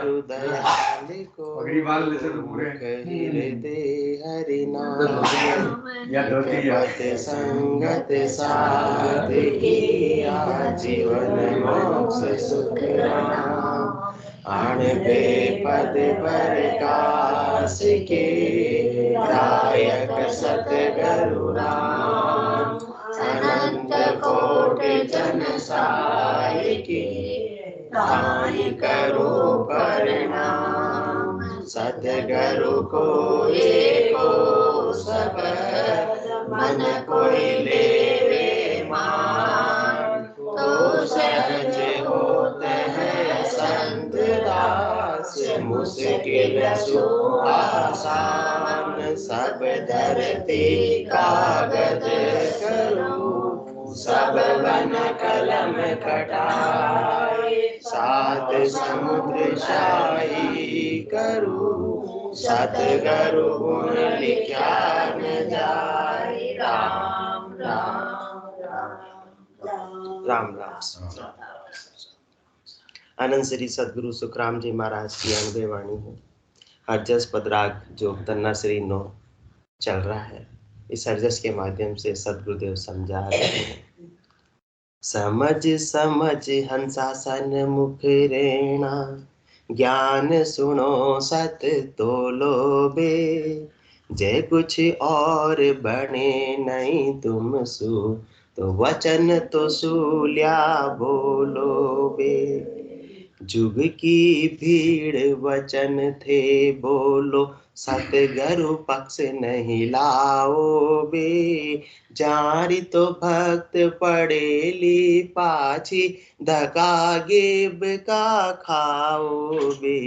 गुरु दयाल को मुख हृदय हरि नाम पत संगत साथ किया जीवन मोक्ष सुख नाम आण बेपद प्रकाश के दायक सतगुरु राम अनंत कोट जन साई की ताई करो प्रणाम सतगुरु को एको सब मन कोई लेवे मान तो सहज होते हैं संत दास मुश्किल सो आसान सब धरती कागज करो सब वन कलम कटाए सात समुद्र शाही करो सतगुरु गुण लिखा न जाए राम राम राम राम। आनंद श्री सदगुरु सुखराम जी महाराज की अनुभव वाणी है। हरजस पदराग जो तन्ना श्री 9 चल रहा है, इस हरजस के माध्यम से सदगुरुदेव समझा रहे हैं। समझ समझ हंसासन मुख रेणा ज्ञान सुनो सत तोलो बे जय कुछ और बने नहीं तुम सु तो वचन तो सूल्या बोलो बे जुग की भीड़ वचन थे बोलो सतगुरु पक्ष नहीं लाओ बे जारी तो भक्त पड़े ली पाछी धका गेब का खाओ बे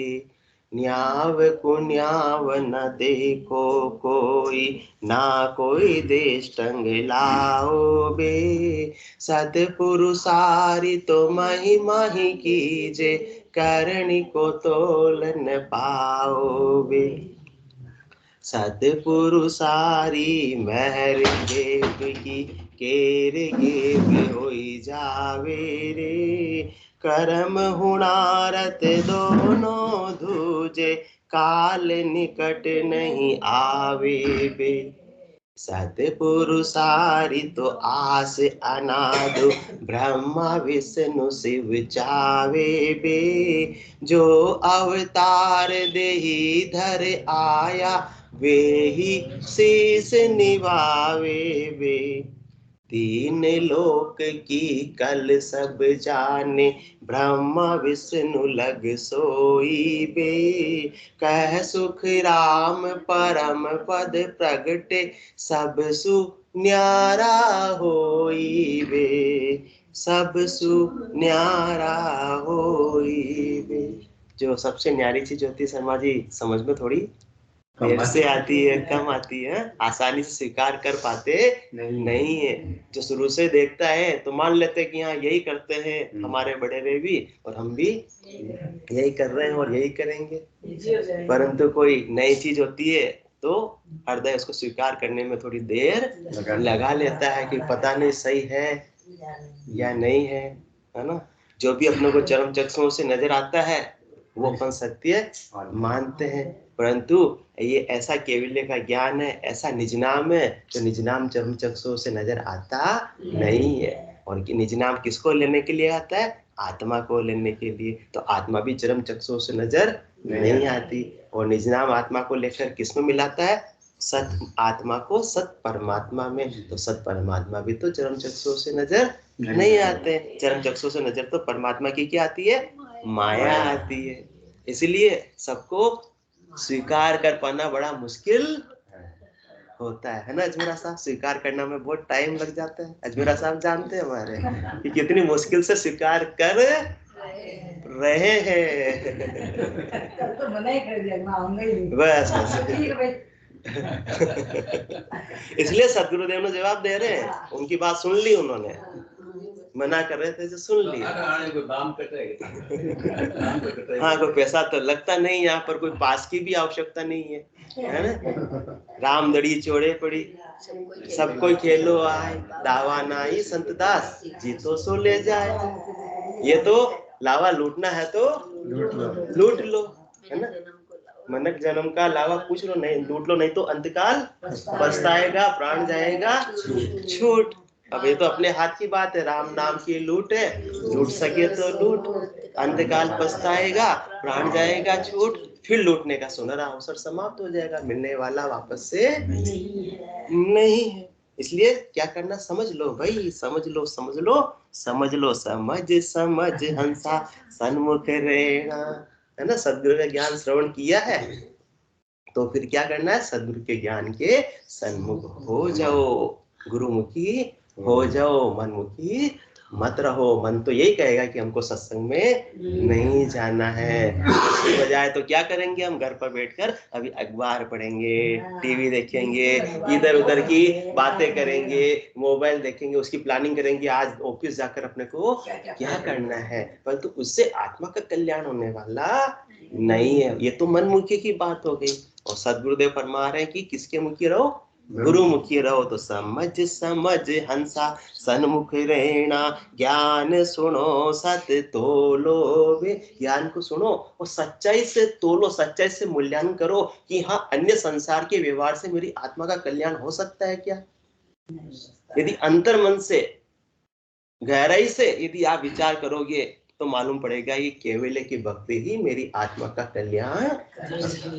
न्याव को न्याव न देखो कोई ना कोई देश टंग लाओ बे सतपुरुषारी तो मही मही कीजे करणी को तोलन पाओ बे सतपुरुषारी महर गेब की केर गेब होई जावे रे करम हुणारत दोनों दूजे काल निकट नहीं आवे बे सतपुरुषारी तो आस अनादि ब्रह्मा विष्णु शिव चावे बे जो अवतार देही धर आया वे ही शीस निभावे बे तीन लोक की कल सब जाने ब्रह्मा विष्णु लग सोई बे कह सुख राम परम पद प्रगटे सब सु न्यारा होई बे सब सु न्यारा होई बे। जो सबसे न्यारी चीज होती है शर्मा जी समझ में थोड़ी देर से आती है, कम आती है, आसानी से स्वीकार कर पाते नहीं है। जो शुरू से देखता है तो मान लेते हैं कि हाँ यही करते हैं हमारे बड़े रे भी और हम भी यही कर रहे हैं और यही करेंगे, परंतु कोई नई चीज होती है तो हृदय उसको स्वीकार करने में थोड़ी देर लगा लेता है कि पता नहीं सही है या नहीं है ना। जो भी अपने को चरम चक्षुओं से नजर आता है वो अपन सत्य मानते हैं, परंतु ये ऐसा केवल्य का ज्ञान है, ऐसा निजनाम है जो निजनाम चरम चक्षुओं से नजर आता नहीं है। और निजनाम किसको लेने के लिए आता है? आत्मा को लेने के लिए। तो आत्मा भी चरम चक्षुओं से नजर नहीं आती और निजनाम आत्मा को लेकर किसमें मिलाता है? सत आत्मा को सत परमात्मा में। तो सत परमात्मा भी तो चरम चक्षुओं से नजर नहीं आते। चरम चक्षुओं से नजर तो परमात्मा की क्या आती है? माया आती है। इसलिए सबको स्वीकार कर पाना बड़ा मुश्किल होता है ना अजमेरा साहब। स्वीकार करना में बहुत टाइम लग जाता है। अजमेरा साहब जानते हैं हमारे कि कितनी मुश्किल से स्वीकार कर रहे हैं। तो मना ही कर दिया, बस इसलिए सदगुरुदेव ने जवाब दे रहे हैं, उनकी बात सुन ली उन्होंने, मना कर रहे थे जो सुन लिया। हाँ कोई पैसा तो लगता नहीं, यहाँ पर कोई पास की भी आवश्यकता नहीं है ना। राम दड़ी चोड़े पड़ी सब कोई खेलो आए, दावा नाई संत दास जीतो सो ले जाए। ये तो लावा लूटना है तो लूट लो, है ना। मनक जन्म का लावा पूछ लो, नहीं लूट लो, नहीं तो अंतकाल पछताएगा, प्राण जाएगा छूट। अब ये तो अपने हाथ की बात है, राम नाम की लूट है, लूट सके तो लूट, अंतकाल पछताएगा, प्राण जाएगा छूट, फिर लूटने का सुनहरा अवसर समाप्त हो जाएगा, मिलने वाला वापस से नहीं है। इसलिए क्या करना, समझ लो भाई, समझ लो समझ लो समझ लो, समझ समझ हंसा सन्मुख रहना, है ना। सदगुरु का ज्ञान श्रवण किया है तो फिर क्या करना है, सदगुरु के ज्ञान के सन्मुख हो जाओ, गुरुमुखी हो जाओ, मनमुखी मत रहो। मन तो यही कहेगा कि हमको सत्संग में नहीं जाना है, इसके बजाय तो क्या करेंगे, हम घर पर बैठकर अभी अखबार पढ़ेंगे, टीवी देखेंगे, इधर उधर की बातें करेंगे, मोबाइल देखेंगे, उसकी प्लानिंग करेंगे, आज ऑफिस जाकर अपने को क्या करना है, परंतु उससे आत्मा का कल्याण होने वाला नहीं है। ये तो मनमुखी की बात हो गई। और सदगुरुदेव फरमा रहे हैं कि किसके मुखी रहो, गुरुमुखी रहो। तो समझ समझ हंसा सन्मुख रहना, ज्ञान सुनो सत तोलो वे, ज्ञान को सुनो और सच्चाई से तोलो, सच्चाई से मूल्यांकन करो कि हाँ, अन्य संसार के व्यवहार से मेरी आत्मा का कल्याण हो सकता है क्या। यदि अंतर मन से, गहराई से यदि आप विचार करोगे तो मालूम पड़ेगा ये केवल की भक्ति ही मेरी आत्मा का कल्याण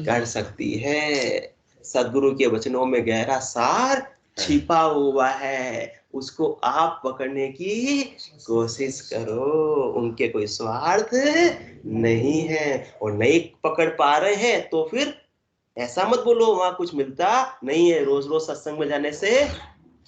कर सकती है। सदगुरु के वचनों में गहरा सार छिपा हुआ है, उसको आप पकड़ने की कोशिश करो। उनके कोई स्वार्थ नहीं है, और नहीं पकड़ पा रहे हैं तो फिर ऐसा मत बोलो वहां कुछ मिलता नहीं है। रोज रोज सत्संग में जाने से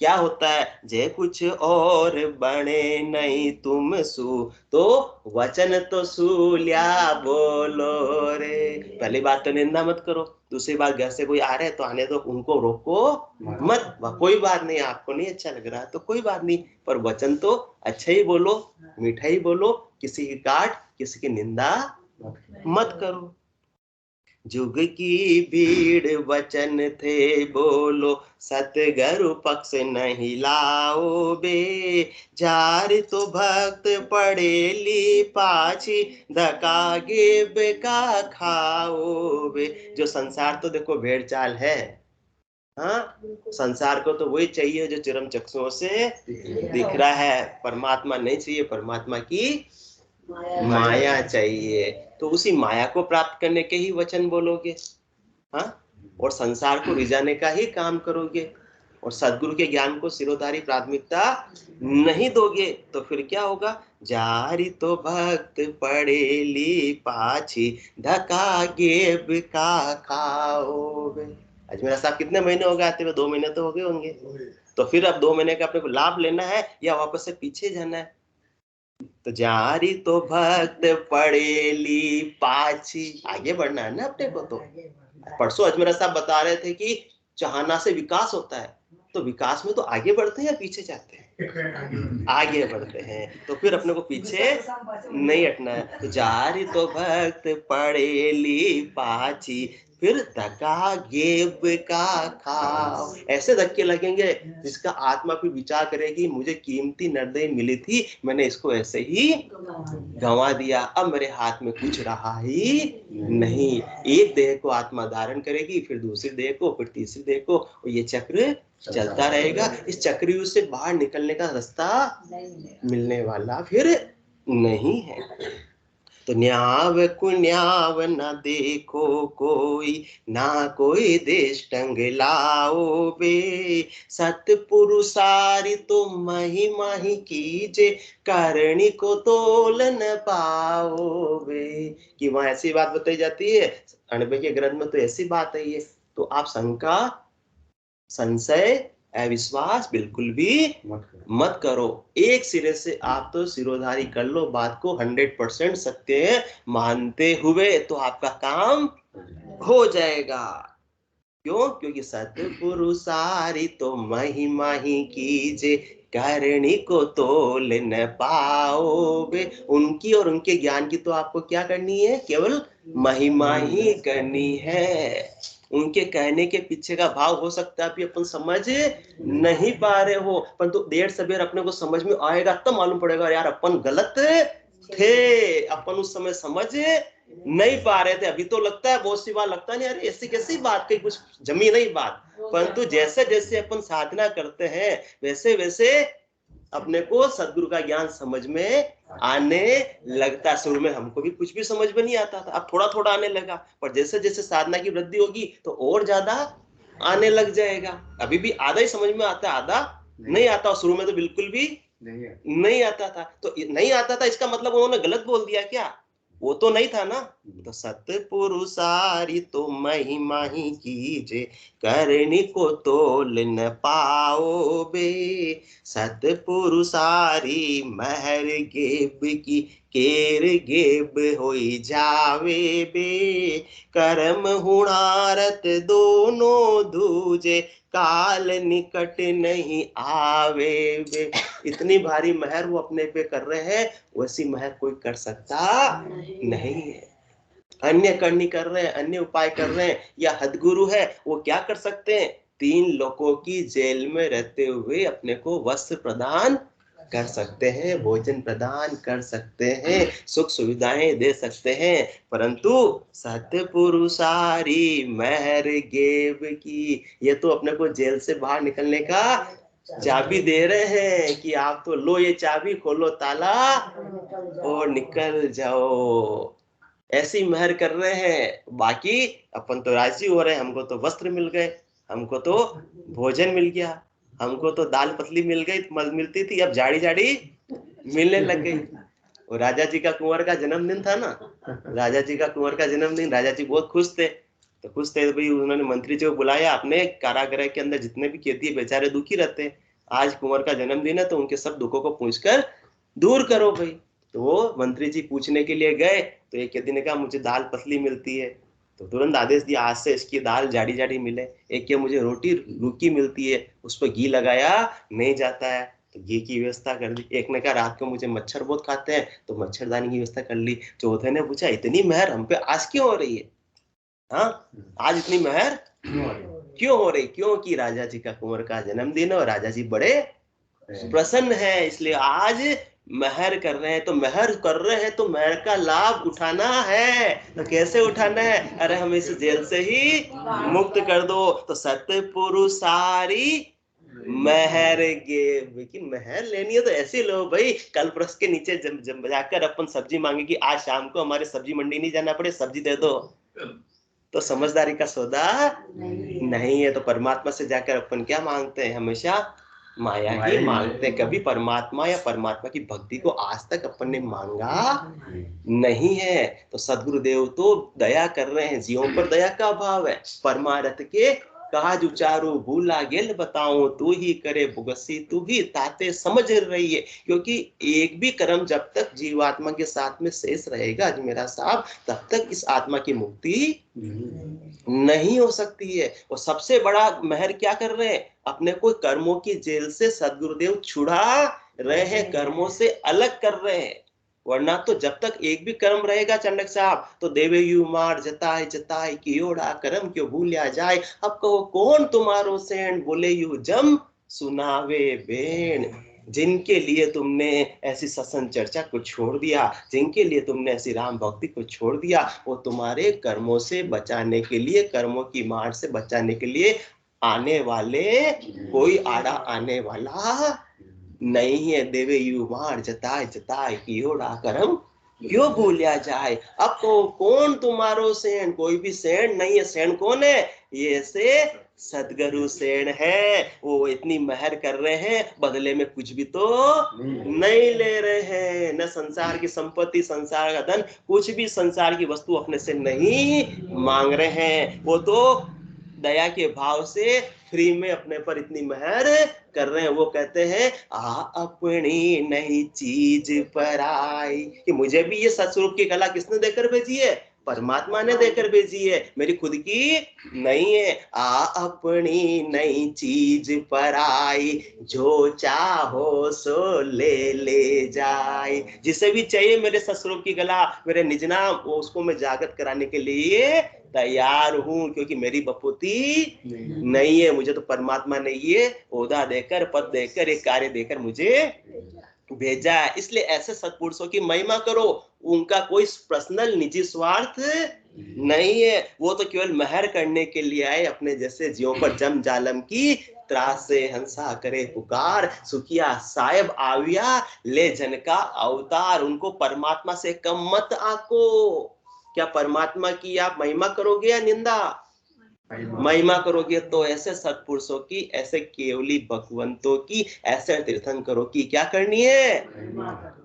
क्या होता है, जे कुछ और बने नहीं तुम सु, तो वचन तो सूल्या बोलो रे। पहली बात तो निंदा मत करो, दूसरी बात घर से कोई आ रहे हैं तो आने दो, उनको रोको मत। कोई बात नहीं, आपको नहीं अच्छा लग रहा तो कोई बात नहीं, पर वचन तो अच्छा ही बोलो, मीठा ही बोलो, किसी की काट किसी की निंदा मत करो। जुग की भीड़ वचन थे बोलो, सतगुरु पक्ष नहीं लाओ बे, जार तो भक्त पड़े ली पाछी, धका गेब का खाओ बे। जो संसार तो देखो भेड़ चाल है, हाँ, संसार को तो वही चाहिए जो चिरम चक्षुओं से दिख रहा है, परमात्मा नहीं चाहिए, परमात्मा की माया चाहिए। तो उसी माया को प्राप्त करने के ही वचन बोलोगे, हाँ, और संसार को रिझाने का ही काम करोगे, और सदगुरु के ज्ञान को सिरोधारी प्राथमिकता नहीं दोगे तो फिर क्या होगा, जारी तो भक्त पड़े ली पाछी, धका गेब का खाओगे। अजमेरा साहब कितने महीने हो गए आते हुए, 2 महीने तो हो गए होंगे। तो फिर अब 2 महीने का अपने को लाभ लेना है या वापस से पीछे जाना है। तो जारी तो भक्त पड़े ली पाछी, आगे बढ़ना है ना अपने को। तो परसों अजमेरा साहब बता रहे थे कि चाहना से विकास होता है, तो विकास में तो आगे बढ़ते हैं या पीछे जाते हैं, आगे बढ़ते हैं। तो फिर अपने को पीछे नहीं हटना है। तो जारी तो भक्त पड़े ली पाछी, फिर धक्का गेब का खाओ। ऐसे धक्के लगेंगे जिसका आत्मा फिर विचार करेगी, मुझे कीमती नरदेह मिली थी, मैंने इसको ऐसे ही गंवा दिया, अब मेरे हाथ में कुछ रहा ही नहीं। एक देह को आत्मा धारण करेगी, फिर दूसरी देह को, फिर तीसरी देह को, और ये चक्र चलता रहेगा। इस चक्रव्यूह से बाहर निकलने का रास्ता मिलने वाला फिर नहीं है। तो न्याव कुन्याव न देखो कोई, ना कोई देश टंग लाओ बे, सतपुरुषारी तो महिमा ही कीजे, करणी को तोल न पाओ बे। कि वहां ऐसी बात बताई जाती है, अणबे के ग्रंथ में तो ऐसी बात है ये। तो आप शंका, संशय, अविश्वास बिल्कुल भी मत करो। एक सिरे से आप तो सिरोधारी कर लो, बात को 100% सत्य मानते हुए, तो आपका काम हो जाएगा। क्यों? क्योंकि सतपुरुषारी तो महिमा ही कीजे, करणी को तोल न पाओगे। उनकी और उनके ज्ञान की तो आपको क्या करनी है, केवल महिमा ही करनी है। उनके कहने के पीछे का भाव हो सकता है कि अपन समझ नहीं पा रहे हो, परंतु देर सबेर अपने को समझ में आएगा, तब मालूम पड़ेगा यार अपन गलत थे, अपन उस समय समझ नहीं पा रहे थे। अभी तो लगता है, बहुत सी बार लगता नहीं, अरे ऐसी कैसी बात, कहीं कुछ जमी नहीं बात। परंतु जैसे जैसे अपन साधना करते हैं वैसे वैसे अपने को सदगुरु का ज्ञान समझ में आने लगता। शुरू में हमको भी कुछ भी समझ में नहीं आता था, अब थोड़ा थोड़ा आने लगा। पर जैसे जैसे साधना की वृद्धि होगी तो और ज्यादा आने लग जाएगा। अभी भी आधा ही समझ में आता है, आधा नहीं आता। शुरू में तो बिल्कुल भी नहीं आता था। तो नहीं आता था इसका मतलब उन्होंने गलत बोल दिया क्या? वो तो नहीं था ना। तो सतपुरुषारी तो महिमा ही कीजे, करनी को तोल न पाओ बे। सतपुरुषारी महर गेब की, केर गेब होई जावे बे। कर्म हुणारत दोनों दूजे, काल निकट नहीं आवे बे। इतनी भारी महर वो अपने पे कर रहे हैं, वैसी महर कोई कर सकता नहीं है। अन्य करनी कर रहे हैं, अन्य उपाय कर रहे हैं, या हदगुरु है वो क्या कर सकते हैं? 3 लोगों की जेल में रहते हुए अपने को वस्त्र प्रदान कर सकते हैं, भोजन प्रदान कर सकते हैं, सुख सुविधाएं दे सकते हैं। परंतु सतपुरुषारी महर गेब की, ये तो अपने को जेल से बाहर निकलने का चाबी दे रहे हैं कि आप तो लो ये चाबी, खोलो ताला और निकल जाओ। ऐसी महर कर रहे हैं। बाकी अपन तो राजी हो रहे हैं, हमको तो वस्त्र मिल गए, हमको तो भोजन मिल गया, हमको तो दाल पतली मिल गई, मिलती थी, अब जाड़ी जाड़ी मिलने लग गई। और राजा जी का कुंवर का जन्मदिन था ना, राजा जी का कुंवर का जन्मदिन, राजा जी बहुत खुश थे। तो खुश थे तो भाई उन्होंने मंत्री जी को बुलाया अपने कारागृह के अंदर, जितने भी कैदी बेचारे दुखी रहते हैं, आज कुंवर का जन्मदिन है तो उनके सब दुखों को पूछकर दूर करो भाई। तो वो मंत्री जी पूछने के लिए गए, तो एक कैदी ने कहा मुझे दाल पतली मिलती है। तो तुरंत आदेश दिया आज से इसकी दाल जाड़ी जाड़ी मिले। एक क्या मुझे रोटी रूखी मिलती है, उस पर घी लगाया नहीं जाता है, तो घी की व्यवस्था कर दी। एक ने कहा रात को मुझे मच्छर बहुत खाते हैं, तो मच्छरदानी की व्यवस्था कर ली। चौथे ने पूछा इतनी मेहर हम पे आज क्यों हो रही है? हाँ, आज इतनी मेहर क्यों हो रही? क्योंकि राजा जी का कुंवर का जन्मदिन है और राजा जी बड़े प्रसन्न है, इसलिए आज मेहर कर रहे हैं। तो मेहर कर रहे हैं तो मेहर का लाभ उठाना है। तो कैसे उठाना है? अरे हमें इस जेल से ही मुक्त कर दो। तो सतपुरुषारी महर गे, लेकिन महर लेनी है तो ऐसे लो भाई, कल वृक्ष के नीचे जब जाकर अपन सब्जी मांगे कि आज शाम को हमारे सब्जी मंडी नहीं जाना पड़े, सब्जी दे दो, तो समझदारी का सौदा नहीं है। तो परमात्मा से जाकर अपन क्या मांगते हैं? हमेशा माया ही मांगते हैं। कभी परमात्मा या परमात्मा की भक्ति को आज तक अपन ने मांगा नहीं है। तो सदगुरुदेव तो दया कर रहे हैं, जीवों पर दया का भाव है। परमारथ के काज उचारू भूला गेल बताऊं, तू ही करे भुगसी तू ही ताते समझ रही है। क्योंकि एक भी कर्म जब तक जीवात्मा के साथ में शेष रहेगा मेरा साहब, तब तक इस आत्मा की मुक्ति नहीं हो सकती है। और सबसे बड़ा महर क्या कर रहे हैं? अपने को कर्मों की जेल से सदगुरुदेव छुड़ा रहे हैं, कर्मों से अलग कर रहे हैं। वरना तो जब तक एक भी कर्म रहेगा चंडक साहब, तो देवे यू मार जताए जताए कि ओड़ा कर्म क्यों भूलिया जाए। अब कहो कौन तुम्हारो सेण, बोले यू जम सुनावे बेण। जिनके लिए तुमने ऐसी सत्संग चर्चा को छोड़ दिया, जिनके लिए तुमने ऐसी राम भक्ति को छोड़ दिया, वो तुम्हारे कर्मों से बचाने के लिए, कर्मों की मार से बचाने के लिए आने वाले, कोई आड़ा आने वाला नहीं है। देवे यू मार जताए जताए कि ओड़ा कर्म क्यों भूलिया जाए। अब तो कौन तुम्हारो सेण? कोई भी सेण नहीं है। सेण कौन है? ये से सदगुरु सेण है। वो इतनी मेहर कर रहे हैं, बदले में कुछ भी तो नहीं ले रहे हैं। न संसार की संपत्ति, संसार का धन, कुछ भी संसार की वस्तु अपने से नहीं मांग रहे हैं। वो तो दया के भाव से फ्री में अपने पर इतनी मेहर कर रहे हैं। वो कहते हैं आ अपनी नई चीज पर आई, कि मुझे भी ये सतस्वरूप की कला किसने देकर भेजी है? परमात्मा ने देकर भेजी है, मेरी खुद की नहीं है। आ अपनी नई चीज पर आई, जो चाहो सो ले ले जाए। जिसे भी चाहिए मेरे सतस्वरूप की कला, मेरे निज नाम, वो उसको मैं जागृत कराने के लिए तैयार हूं। क्योंकि मेरी बपुती नहीं है, मुझे तो परमात्मा ने ये ओहदा देकर, पद देकर, एक कार्य देकर मुझे भेजा है। इसलिए ऐसे सत्पुरुषों की महिमा करो, उनका कोई पर्सनल निजी स्वार्थ नहीं है। वो तो केवल महर करने के लिए आए, अपने जैसे जीवों पर जम जालम की त्रास से हंसा करे पुकार, सुखिया साहेब आविया ले जन का अवतार। उनको परमात्मा से कम मत आको। क्या परमात्मा की आप महिमा करोगे या निंदा? महिमा करोगे। तो ऐसे सत्पुरुषों की, ऐसे केवली भगवंतों की, ऐसे तीर्थंकरों की क्या करनी है?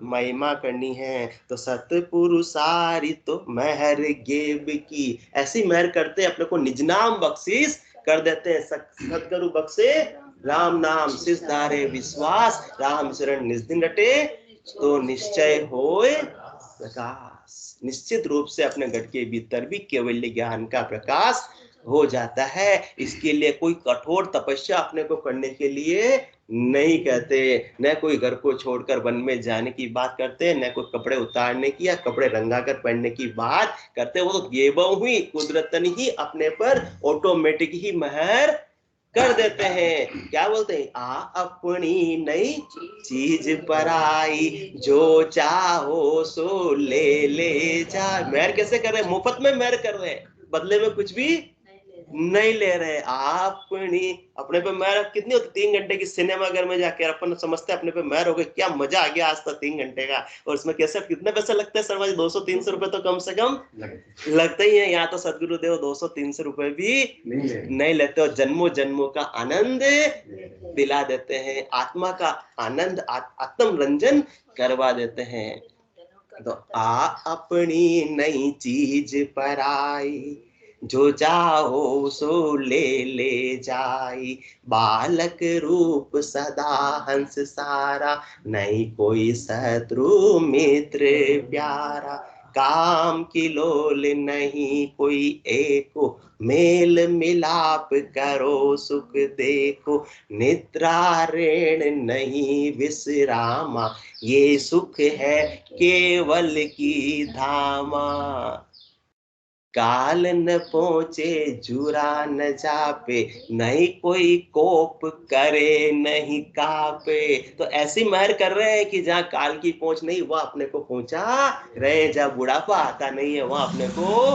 महिमा करनी है। तो सतपुरुषारी तो महर गेब की, ऐसी महर करते अपने को निज नाम बख्शीश कर देते हैं। सतगुरु बख्शे राम नाम सिस धारे विश्वास, राम शरण निज दिन रटे तो निश्चय होए प्रकाश। निश्चित रूप से अपने घट के भीतर भी केवल ज्ञान का प्रकाश हो जाता है। इसके लिए कोई कठोर तपस्या अपने को करने के लिए नहीं कहते, न कोई घर को छोड़कर वन में जाने की बात करते, न कोई कपड़े उतारने की या कपड़े रंगाकर पहनने की बात करते। वो तो गेबों हुई कुदरतन ही अपने पर ऑटोमेटिक ही महर कर देते हैं। क्या बोलते हैं? आ अपनी नई चीज पराई, जो चाहो सो ले जा। महर कैसे कर रहे हैं? मुफ्त में महर कर रहे हैं, बदले में कुछ भी नहीं ले रहे। अपने पे महर कितनी होती? 3 घंटे की सिनेमा घर में जाके अपन समझते हैं अपने पे महर हो गई, क्या मजा आ गया आज तक 3 घंटे का। और उसमें कैसे कितने पैसे लगते हैं शर्मा जी? 200-300 रुपए तो कम से कम लगते ही है। यहाँ तो सदगुरुदेव 200-300 रुपए भी नहीं लेते और जन्मों जन्मों का आनंद दिला देते हैं, आत्मा का आनंद, आत्म रंजन करवा देते हैं। तो आ अपनी नई चीज पराई, जो चाहो सो ले जाई। बालक रूप सदा हंस सारा, नहीं कोई शत्रु मित्र प्यारा। काम की लोल नहीं कोई एको, मेल मिलाप करो सुख देखो। निद्रा ऋण नहीं विश्रामा, ये सुख है केवल की धामा। काल न पहुँचे जुरा न जापे, नहीं कोई कोप करे नहीं कापे। तो ऐसी महर कर रहे हैं कि जहाँ काल की पहुंच नहीं, वह अपने को पहुंचा रहे। जहाँ बुढ़ापा आता नहीं है, वह अपने को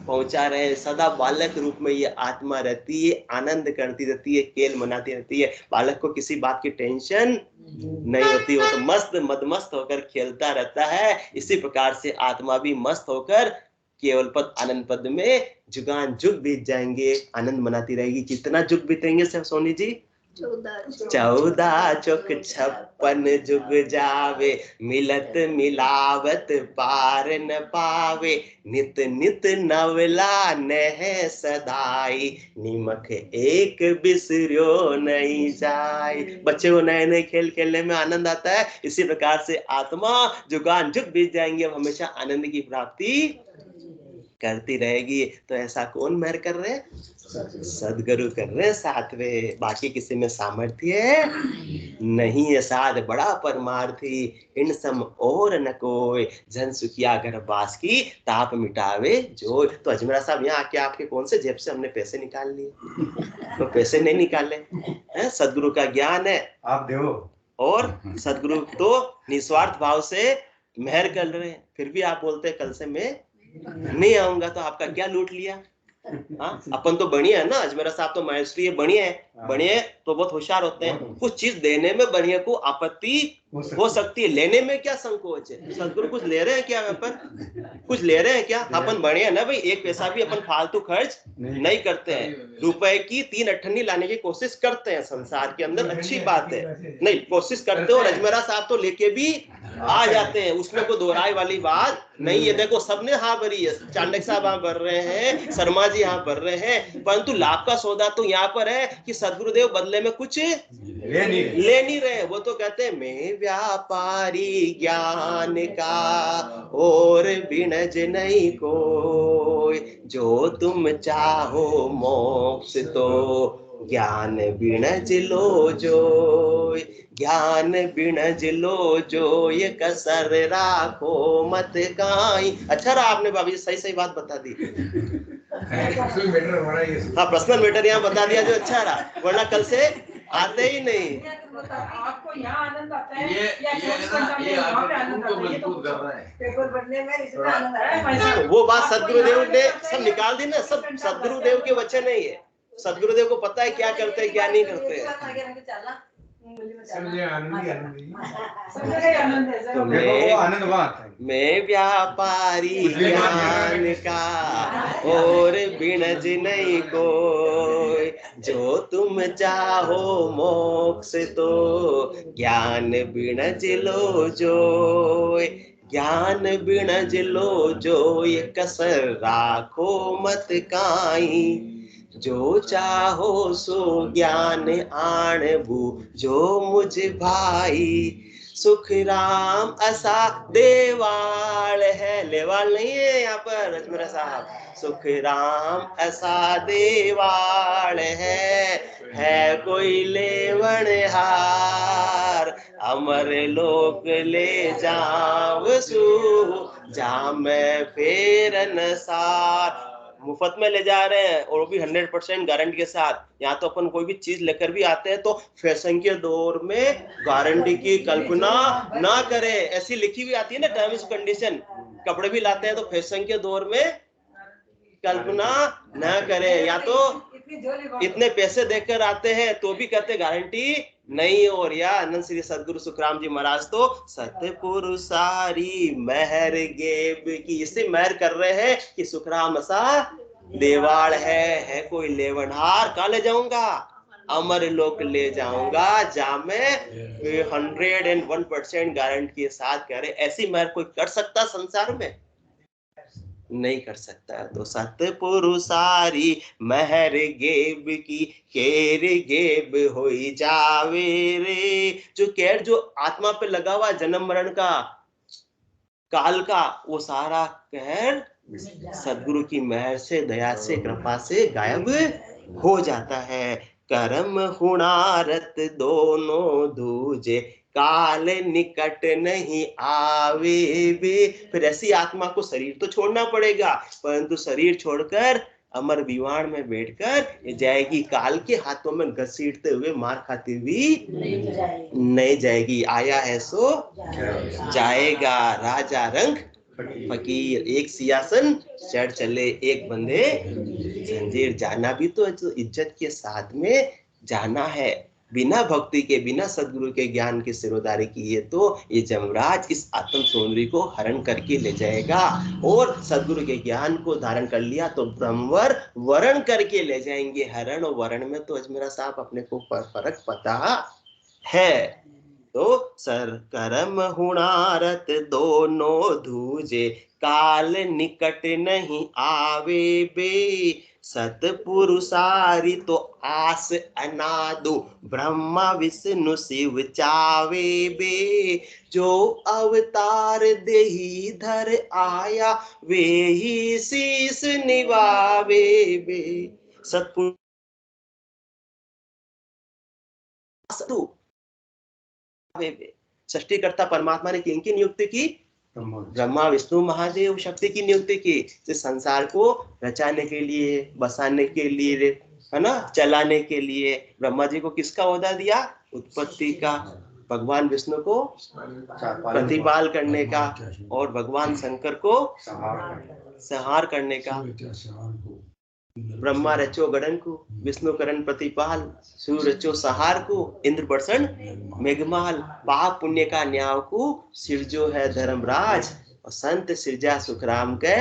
पहुंचा रहे। सदा बालक रूप में ये आत्मा रहती है, आनंद करती रहती है, खेल मनाती रहती है। बालक को किसी बात की टेंशन नहीं होती, वो तो मस्त मदमस्त होकर खेलता रहता है। इसी प्रकार से आत्मा भी मस्त होकर केवल पद आनंद पद में जुगान जुग बीत जाएंगे, आनंद मनाती रहेगी। कितना जुग बीतेंगे सोनी जी? 14 चौक 56 जुग जावे, मिलत मिलावत पार न पावे। नित नित नवला नह सदाई, निमक एक बिसरियो नहीं जाए। बच्चे को नए नए खेल खेलने में आनंद आता है। इसी प्रकार से आत्मा जुगान जुग बीत जाएंगे, अब हमेशा आनंद की प्राप्ति करती रहेगी। तो ऐसा कौन महर कर रहे हैं? सदगुरु कर रहे हैं साथ में। बाकी किसी में सामर्थ्य नहीं है। साध बड़ा परमार्थी, इन सम और न कोई, जन सुखिया घर बास की ताप मिटावे जो। तो अजमेरा साहब यहाँ आके आपके कौन से जेब से हमने पैसे निकाल लिए? तो पैसे नहीं निकाले, सदगुरु का ज्ञान है आप देव, और सदगुरु तो निस्वार्थ भाव से महर कर रहे हैं। फिर भी आप बोलते हैं कल से मैं नहीं आऊंगा, तो आपका क्या लूट लिया? हाँ, अपन तो बढ़िया है ना, अजमेरा साहब तो माइस्ट्री है, बढ़िया है। बढ़िया तो बहुत होशियार होते हैं। कुछ चीज देने में बढ़िया को आपत्ति हो सकती है, लेने में क्या संकोच है? सदगुरु कुछ ले रहे हैं क्या? अपन कुछ ले रहे हैं क्या? अपन बढ़िया ना भाई, एक पैसा भी अपन फालतू खर्च नहीं करते हैं। रुपए की 3 अठन्नी लाने की कोशिश करते हैं संसार के अंदर, अच्छी बात है, नहीं कोशिश करते हो। और अजमेरा साहब तो लेके भी आ जाते हैं, उसमें कोई दोहराई वाली बात नहीं है। देखो सबने हाँ भरी है, चांडक साहब हाँ भर रहे हैं, शर्मा जी हाँ भर रहे हैं, परंतु लाभ का सौदा तो यहाँ पर है कि सदगुरुदेव बदले में कुछ ले नहीं रहे। वो तो कहते हैं मैं व्यापारी ज्ञान का, और बिनज नहीं कोई। जो तुम चाहो मोक्ष तो ज्ञान बिनज लो जो, ज्ञान बिनज लो जो, ये कसर राखो मत काई। अच्छा रहा आपने बाबी सही बात बता दी। हाँ, पर्सनल मैटर यहाँ बता दिया जो अच्छा रहा, वरना कल से आते ही नहीं। आपको यहाँ आनंद आता है ये या 24 घंटा में वहाँ पे आनंद आता है? ये तो मजबूत कर रहा है। पेपर बनने में इसमें आनंद आ रहा है। वो बात सदगुरुदेव ने सब निकाल दी ना, सब सदगुरुदेव के वचन नहीं है। सदगुरुदेव को पता है क्या करते हैं क्या नहीं करते हैं। तो मैं व्यापारी ज्ञान का और बिणज नहीं कोई, जो तुम चाहो मोक्ष तो ज्ञान बिणज लो जोय। ज्ञान बिणज लो जोय कसर राखो मत काई, जो चाहो सो ज्ञान आणबू जो मुझ भाई। सुख राम असा देवाल है, लेवाल नहीं है यहाँ पर रजमेरा साहब। सुख राम ऐसा देवाल है कोई लेवन हार, अमर लोक ले जाओ सू जा मैं फेर नसार। मुफ्त में ले जा रहे हैं और वो भी 100% गारंटी के साथ। यहाँ तो अपन कोई भी चीज लेकर भी आते हैं तो फैशन के दौर में गारंटी की कल्पना ना करें, ऐसी लिखी हुई आती है ना टर्म्स कंडीशन। कपड़े भी लाते हैं तो फैशन के दौर में कल्पना न करें, या तो इतने पैसे देकर आते हैं तो भी कहते गारंटी नहीं। और या आनंद श्री सदगुरु सुखराम जी महाराज तो सतपुरुषारी महर गेब की इसी महर कर रहे हैं कि सुखराम सा देवाल है कोई लेवनहार। कहाँ ले जाऊंगा? अमर लोक ले जाऊंगा, जहां मैं 101% गारंटी के साथ कह रहे। ऐसी महर कोई कर सकता संसार में? नहीं कर सकता। तो सतपुरुषारी महर गेब की केर गेब होई जावे रे। जो केर जो आत्मा पे लगा हुआ जन्म मरण का काल का, वो सारा कहर सदगुरु की महर से दया से कृपा से गायब हो जाता है। कर्म हुणारत दोनों दूजे काल निकट नहीं आवे बे। फिर ऐसी आत्मा को शरीर तो छोड़ना पड़ेगा, परंतु शरीर छोड़कर अमर विवाण में बैठकर जाएगी। काल के हाथों में घसीटते हुए मार खाती हुई नहीं जाएगी। आया है सो जाएगा। राजा रंग फकीर एक सियासन चढ़ चले एक बंदे जंजीर। जाना भी तो इज्जत के साथ में जाना है। बिना भक्ति के बिना सदगुरु के ज्ञान की सिरोधारी किए तो ये जमराज इस आत्म सौंदर्य को हरण करके ले जाएगा। और सदगुरु के ज्ञान को धारण कर लिया तो ब्रह्मवर वरण करके ले जाएंगे। हरण और वरण में तो अजमेरा साहब अपने को फर्क पता है। तो सर कर्म हुणारत दोनों दूजे काल निकट नहीं आवे बे। सतपुरुषारी तो आस अनादो ब्रह्मा विष्णु शिव चावे बे। जो अवतार देही धर आया वे ही शीस निभावे बे। सतपुरुष सृष्टिकर्ता परमात्मा ने किनकी नियुक्ति की? ब्रह्मा विष्णु महादेव शक्ति की नियुक्ति की। इस संसार को रचाने के लिए, बसाने के लिए, है ना, चलाने के लिए। ब्रह्मा जी को किसका ओहदा दिया? उत्पत्ति का। भगवान विष्णु को प्रतिपाल करने का, और भगवान शंकर को संहार करने का। ब्रह्मा रचो गणन को, विष्णु करण प्रतिपाल, शिव रचो सहार को, इंद्र बरसन मेघमाल। पाप पुण्य का न्याय को सिरजो है धर्मराज, और संत सिरजा सुखराम के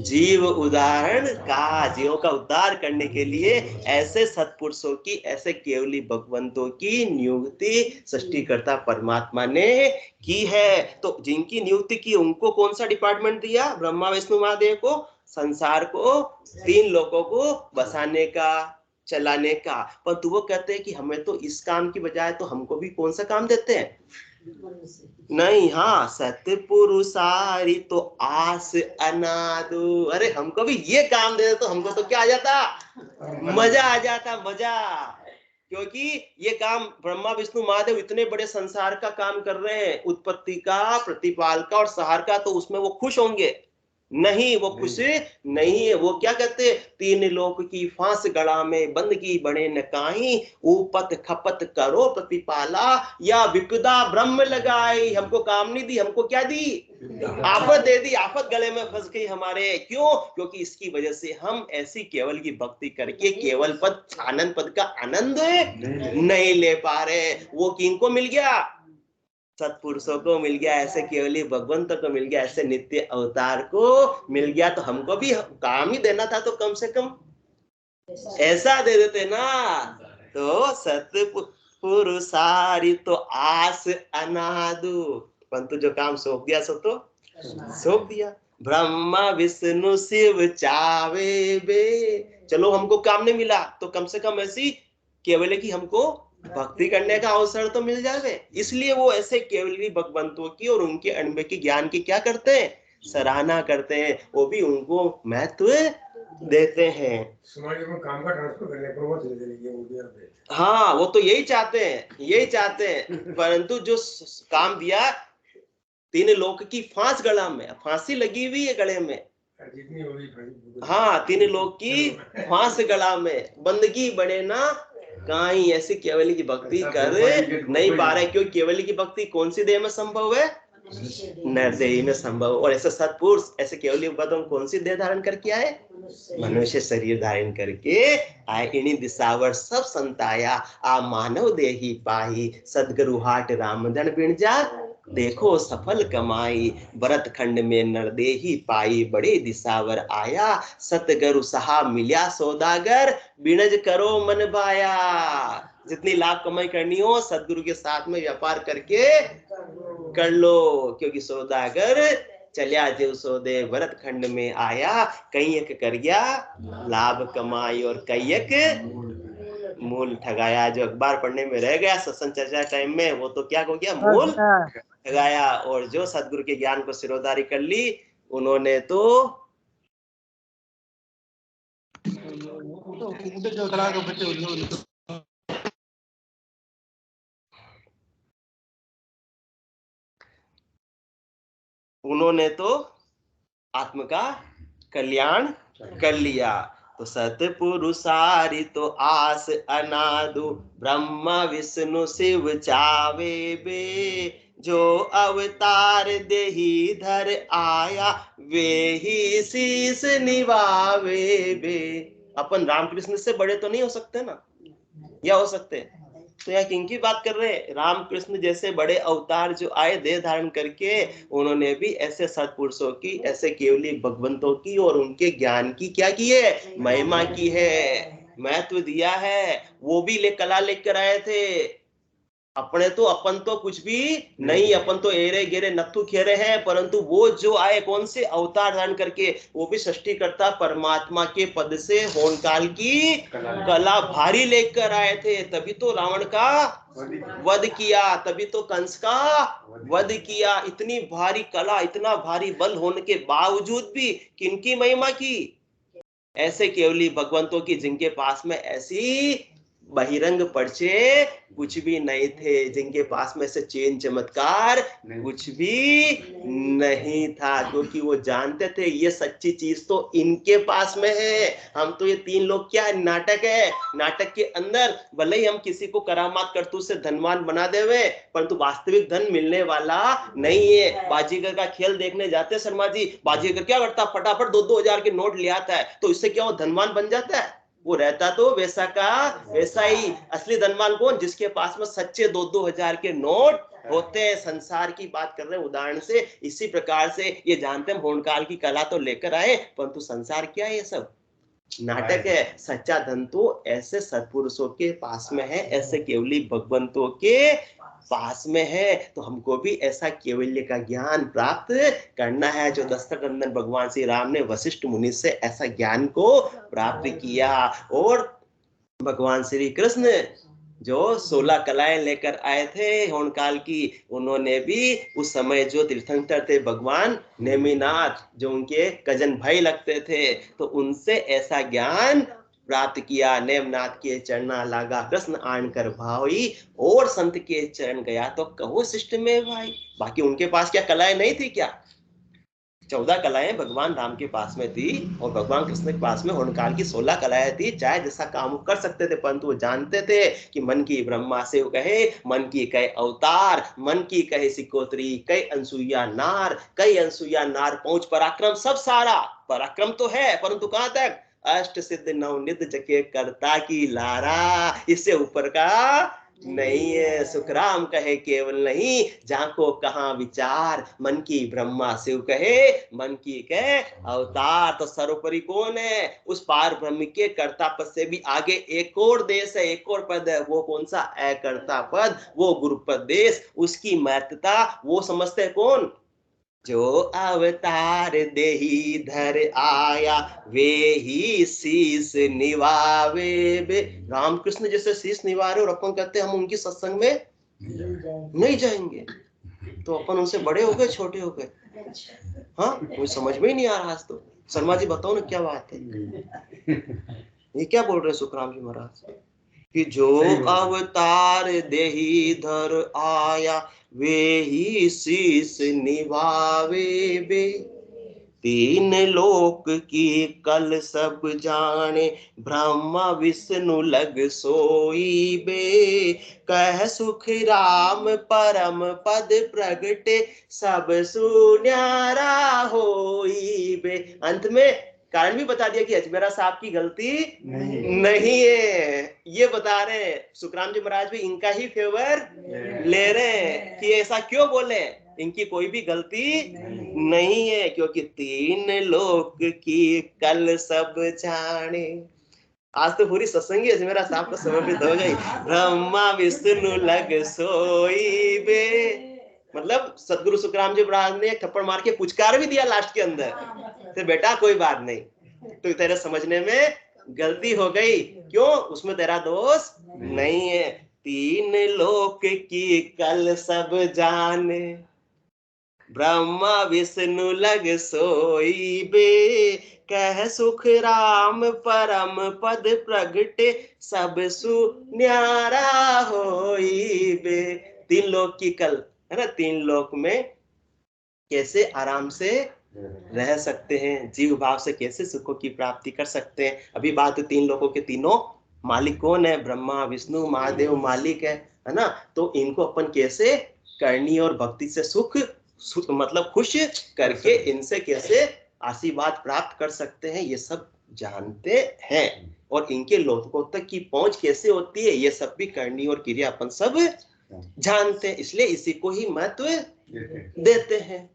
जीव उदाहरण का। जीवों का उद्धार करने के लिए ऐसे सत्पुरुषों की, ऐसे केवली भगवंतों की नियुक्ति सृष्टिकर्ता परमात्मा ने की है। तो जिनकी नियुक्ति की उनको कौन सा डिपार्टमेंट दिया? ब्रह्मा विष्णु महादेव को संसार को, तीन लोगों को बसाने का, चलाने का। पर तू वो कहते हैं कि हमें तो इस काम की बजाय तो हमको भी कौन सा काम देते हैं? नहीं, हाँ, सतपुरुषारी तो आस अनादो। अरे हमको भी ये काम दे तो हमको तो क्या आ जाता? मजा आ जाता, मजा। क्योंकि ये काम ब्रह्मा विष्णु महादेव इतने बड़े संसार का काम कर रहे हैं, उत्पत्ति का, प्रतिपाल का और संहार का, तो उसमें वो खुश होंगे। नहीं, वो खुश नहीं है। वो क्या कहते, तीन लोक की फांस गड़ा में बंदगी बने न काहीं, ऊपत खपत करो प्रतिपाला, या विपदा ब्रह्म लगाई। हमको काम नहीं दी, हमको क्या दी, आफत दे दी। आफत गले में फंस गई हमारे। क्यों? क्योंकि इसकी वजह से हम ऐसी केवल की भक्ति करके केवल पद, आनंद पद का आनंद नहीं ले पा रहे। वो किनको मिल गया, सत्पुरुषों को मिल गया, ऐसे केवली भगवंत को मिल गया, ऐसे नित्य अवतार को मिल गया। तो हमको भी काम ही देना था, तो कम से कम ऐसा दे देते ना। तो सत्पुरुषारी तो आस अनादु, परंतु जो काम सौंप दिया सो तो सौंप दिया। ब्रह्मा विष्णु शिव चावे बे, चलो हमको काम नहीं मिला तो कम से कम ऐसी केवल की हमको भक्ति करने का अवसर तो मिल जावे। इसलिए वो ऐसे केवली भगवंतों की और उनके अनुभव की ज्ञान की क्या करते हैं, सराहना करते हैं। वो भी उनको महत्व देते हैं। समाज में काम का ट्रांसफर करने पर वो धीरे धीरे, हाँ, वो तो यही चाहते हैं, यही चाहते हैं। परंतु जो काम दिया, तीन लोक की फांस गला में, फांसी लगी हुई है गले में। हाँ, तीन लोक की फांस गला में, बंदगी बने ना कहीं, ऐसी केवली की भक्ति कर नहीं पा रहे। क्यों? केवली की भक्ति कौन सी देह में संभव है, नरदेही में संभव। और ऐसे सत्पुरुष ऐसे केवली कौन सी देह धारण करके आए, मनुष्य शरीर धारण करके आए। इन्हीं दिशावर सब संताया, आ मानव देही पाही, सदगुरु हाट रामधन बिन जा, देखो सफल कमाई। भरत खंड में नरदेही पाई, बड़े दिशावर आया, सतगुरु सहा मिल्या सौदागर, बिनज करो मन भाया। जितनी लाभ कमाई करनी हो, सदगुरु के साथ में व्यापार करके कर लो, क्योंकि सौदागर चलिया जो सौदे भरत खंड में आया, कई एक कर गया लाभ कमाई और कई एक मूल ठगाया। जो अखबार पढ़ने में रह गया सत्संग चर्चा टाइम में, वो तो क्या हो गया, मूल ठगाया। और जो सदगुरु के ज्ञान को सिरोधारी कर ली, उन्होंने तो आत्म का कल्याण कर लिया। तो सतपुरुषारी तो आस अनादु, ब्रह्मा विष्णु शिव चावे बे, जो अवतार देही धर आया, वे ही शीस निभावे बे। अपन रामकृष्ण से बड़े तो नहीं हो सकते ना, या हो सकते? तो यहाँ किनकी बात कर रहे हैं? रामकृष्ण जैसे बड़े अवतार जो आए देह धारण करके, उन्होंने भी ऐसे सत्पुरुषों की, ऐसे केवली भगवंतों की और उनके ज्ञान की क्या की है, महिमा की है, महत्व दिया है। वो भी कला लेकर आए थे। अपन तो कुछ भी नहीं, अपन तो एरे गेरे नत्थु खेरे हैं। परंतु वो जो आए कौन से अवतार धारण करके, वो भी सृष्टिकर्ता परमात्मा के पद से होन काल की कला भारी लेकर आए थे। तभी तो रावण का वध किया, तभी तो कंस का वध किया। इतनी भारी कला, इतना भारी बल होने के बावजूद भी किनकी महिमा की, ऐसे केवली भगवंतों की, जिनके पास में ऐसी बहिरंग पर्चे कुछ भी नहीं थे, जिनके पास में से चेन चमत्कार कुछ भी नहीं था। क्योंकि वो जानते थे ये सच्ची चीज तो इनके पास में है। हम तो ये तीन लोग क्या है, नाटक है। नाटक के अंदर भले ही हम किसी को करामात करतूत से धनवान बना देवे, परंतु वास्तविक धन मिलने वाला नहीं है। बाजीगर का खेल देखने जाते शर्मा जी, बाजीगर क्या करता, फटाफट 2-2 हजार के नोट ले आता है। तो इससे क्या वो धनवान बन जाता है? वो रहता तो वैसा का वैसा ही। असली धनवान कौन? जिसके पास में सच्चे 2-2 हजार के नोट होते हैं। संसार की बात कर रहे हैं उदाहरण से। इसी प्रकार से ये जानते हैं होनकाल की कला तो लेकर आए, परंतु संसार क्या है, ये सब नाटक है। सच्चा धन तो ऐसे सत्पुरुषों के पास में है, ऐसे केवली भगवंतों के पास में है। तो हमको भी ऐसा केवल्य का ज्ञान प्राप्त करना है, जो दशरथ नंदन भगवान श्री राम ने वशिष्ठ मुनि से ऐसा ज्ञान को प्राप्त किया। और भगवान श्री कृष्ण जो 16 कलाएं लेकर आए थे होनकाल की, उन्होंने भी उस समय जो तीर्थंकर थे भगवान नेमिनाथ, जो उनके कजन भाई लगते थे, तो उनसे ऐसा ज्ञान प्राप्त किया। नेमनाथ के चरणा लागा कृष्ण आन कर भाई, और संत के चरण गया तो कहो शिष्ट में भाई। बाकी उनके पास क्या कलाएं नहीं थी क्या? 14 कलाएं भगवान राम के पास में थी और भगवान कृष्ण के पास में होनकाल की 16 कलाएं थी। चाहे जैसा काम वो कर सकते थे, परंतु वो जानते थे कि मन की ब्रह्मा से कहे, मन की कहे अवतार, मन की कहे सिकोत्री, कई अनसुईया नार पहुंच पराक्रम, सब सारा पराक्रम तो है, परंतु कहां तक? अष्ट सिद्ध नवनिध जके करता की लारा, इससे ऊपर का नहीं है। सुखराम कहे केवल नहीं, जाको कहां विचार, मन की ब्रह्मा शिव कहे, मन की कहे अवतार। तो सर्वोपरि कौन है? उस पार ब्रह्म के कर्ता पद से भी आगे एक और देश है, एक और पद है। वो कौन सा? अकर्ता पद, वो गुरुपद देश। उसकी महत्ता वो समझते कौन? जो अवतार देही धर आया, वे ही शीस निभावे बे। रामकृष्ण जैसे शीस निभा रहे और अपन कहते हैं हम उनकी सत्संग में नहीं जाएंगे, तो अपन उनसे बड़े हो गए छोटे हो गए? हाँ, मुझे समझ में ही नहीं आ रहा आज तो। शर्मा जी बताओ ना क्या बात है, ये क्या बोल रहे सुखराम जी महाराज कि जो अवतार देही धर आया, वे ही शीस निभावे बे। तीन लोक की कल सब जाने, ब्रह्मा विष्णु लग सोई बे। कह सुख राम परम पद प्रगटे, सब सुन्यारा होई बे। अंत में कारण भी बता दिया कि अजमेरा साहब की गलती नहीं है। ये बता रहे हैं सुखराम जी महाराज भी इनका ही फेवर ले रहे हैं कि ऐसा क्यों बोले, इनकी कोई भी गलती नहीं है, क्योंकि तीन लोक की कल सब जाने। आज तो पूरी सत्संगी अजमेरा साहब को समर्पित हो गई। ब्रह्मा विष्णु लग सोई बे। मतलब सदगुरु सुखराम जी महाराज ने थप्पड़ मार के पुचकार भी दिया लास्ट के अंदर, तो बेटा कोई बात नहीं, तो तेरे समझने में गलती हो गई, क्यों? उसमें तेरा दोष नहीं है। तीन लोक की कल सब जाने, ब्रह्मा विष्णु लग सोई बे। कह सुख राम परम पद प्रगटे, सब सुन्यारा होई बे। तीन लोक की कल है ना, तीन लोक में कैसे आराम से रह सकते हैं, जीव भाव से कैसे सुखों की प्राप्ति कर सकते हैं। अभी बात तीन लोगों के तीनों मालिक कौन है? ब्रह्मा विष्णु महादेव मालिक है ना। तो इनको अपन कैसे करनी और भक्ति से सुख मतलब खुश करके इनसे कैसे आशीर्वाद प्राप्त कर सकते हैं, ये सब जानते हैं। और इनके लोकों तक की पहुंच कैसे होती है, ये सब भी करनी और क्रिया अपन सब जानते हैं, इसलिए इसी को ही महत्व देते हैं।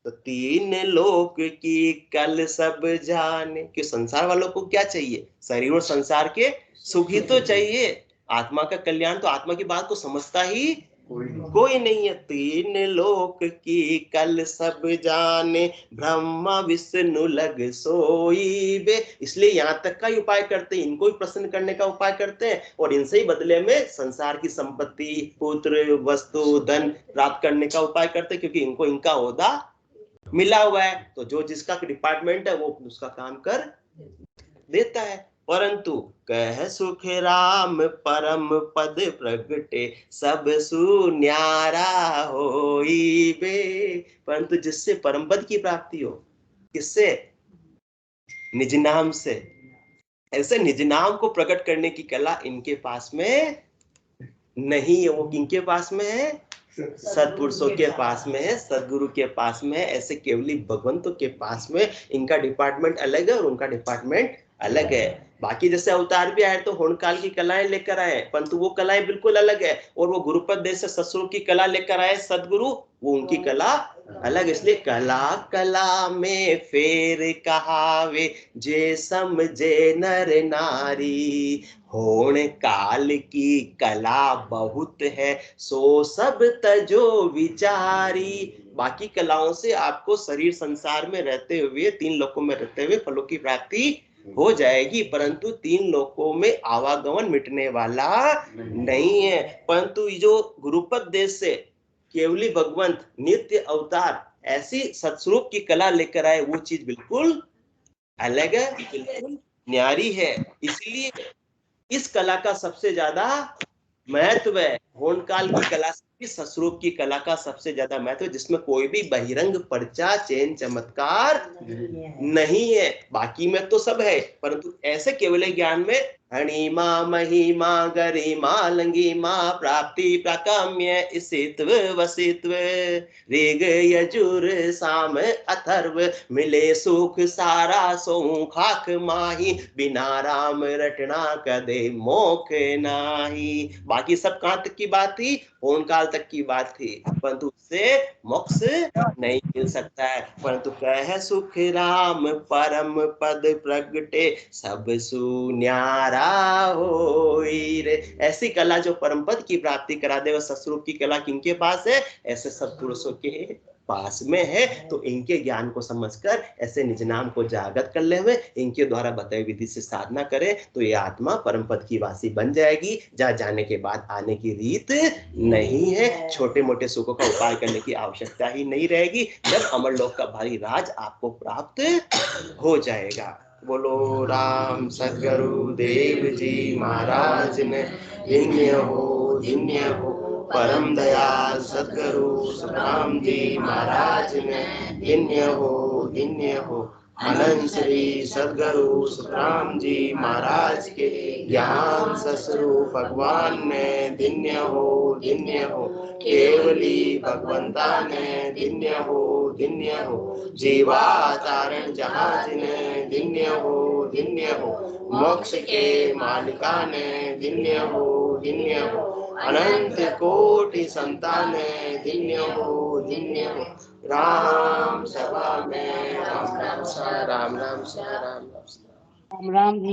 तो तीन लोक की कल सब जाने, कि संसार वालों को क्या चाहिए? शरीर और संसार के सुख ही तो चाहिए, आत्मा का कल्याण तो आत्मा की बात को समझता ही कोई नहीं है। तीन लोक की कल सब जाने, ब्रह्मा विष्णु लग सोई बे। इसलिए यहाँ तक का ही उपाय करते हैं, इनको ही प्रसन्न करने का उपाय करते हैं, और इनसे ही बदले में संसार की संपत्ति, पुत्र, वस्तु, धन प्राप्त करने का उपाय करते हैं, क्योंकि इनको इनका ओहदा मिला हुआ है। तो जो जिसका डिपार्टमेंट है वो उसका काम कर देता है। परंतु कह सुख राम परम पद प्रगटे, सब सुन्यारा होई बे। परंतु जिससे परम पद की प्राप्ति हो, किससे? निज नाम से। ऐसे निज नाम को प्रकट करने की कला इनके पास में नहीं है। वो किनके पास में है? सत्पुरुषों के पास में है, सदगुरु के पास में है। ऐसे केवली भगवंतों के पास में इनका डिपार्टमेंट अलग है और उनका डिपार्टमेंट अलग है। बाकी जैसे अवतार भी आए तो होनकाल की कलाएं लेकर आए, परंतु वो कलाएं बिल्कुल अलग है। और वो गुरुपद देश से सत्स्वरूप की कला लेकर आए सदगुरु, वो उनकी कला अलग। इसलिए कला कला में फेर कहावे, जे समझे नर नारी। होण काल की कला बहुत है, सो सब तजो विचारी। बाकी कलाओं से आपको शरीर संसार में रहते हुए, तीन लोकों में रहते हुए फलों की प्राप्ति हो जाएगी, परंतु तीन लोकों में आवागमन मिटने वाला नहीं है। परंतु जो गुरुपद देश से केवली भगवंत नित्य अवतार ऐसी सत्स्वरूप की कला लेकर आए, वो चीज बिल्कुल अलग है, बिल्कुल न्यारी है। इसलिए इस कला का सबसे ज्यादा महत्व है। होनकाल की कला इस ससुरूप की कला का सबसे ज्यादा महत्व, जिसमें कोई भी बहिरंग पर्चा चेन चमत्कार नहीं है। बाकी में तो सब है, परंतु ऐसे केवल ज्ञान में हणिमा महिमा गरिमा लंगिमा प्राप्ति प्राकाम्य इसित्व वसित्व ऋग यजुर साम अथर्व मिले सुख सारा सो खाक माही बिना राम रटना कदे मोख नाही। बाकी सब कहां तक की बात थी? पूर्ण काल तक की बात थी, परंतु उससे मोक्ष नहीं मिल सकता है। परंतु कह सुख राम परम पद प्रगटे सब सुन्यारा होई रे। ऐसी कला जो परम पद की प्राप्ति करा दे, वह ससुरूप की कला किनके पास है? ऐसे सत्पुरुषों के पास में है। तो इनके ज्ञान को समझकर ऐसे निज नाम को जागृत कर ले हुए इनके द्वारा बताई विधि से साधना करें तो ये आत्मा परम पद की वासी बन जाएगी। जहाँ जाने के बाद आने की रीत नहीं है। छोटे मोटे सुखों का उपाय करने की आवश्यकता ही नहीं रहेगी जब अमरलोक का भारी राज आपको प्राप्त हो जाएगा। बोलो राम सद्गुरु देव जी महाराज ने धन्य हो परम दयाल सद्गुरु सुखराम जी महाराज ने धन्य हो अनंत श्री सद्गुरु सुखराम जी महाराज के ज्ञान ससुरूप भगवान ने धन्य हो केवली भगवंता ने धन्य हो जीवातारण जहाज ने धन्य हो मोक्ष के मालिका ने धन्य हो अनंत कोटि संतान धन्य हो राम सभा में राम राम सा राम राम सा राम राम सा राम राम।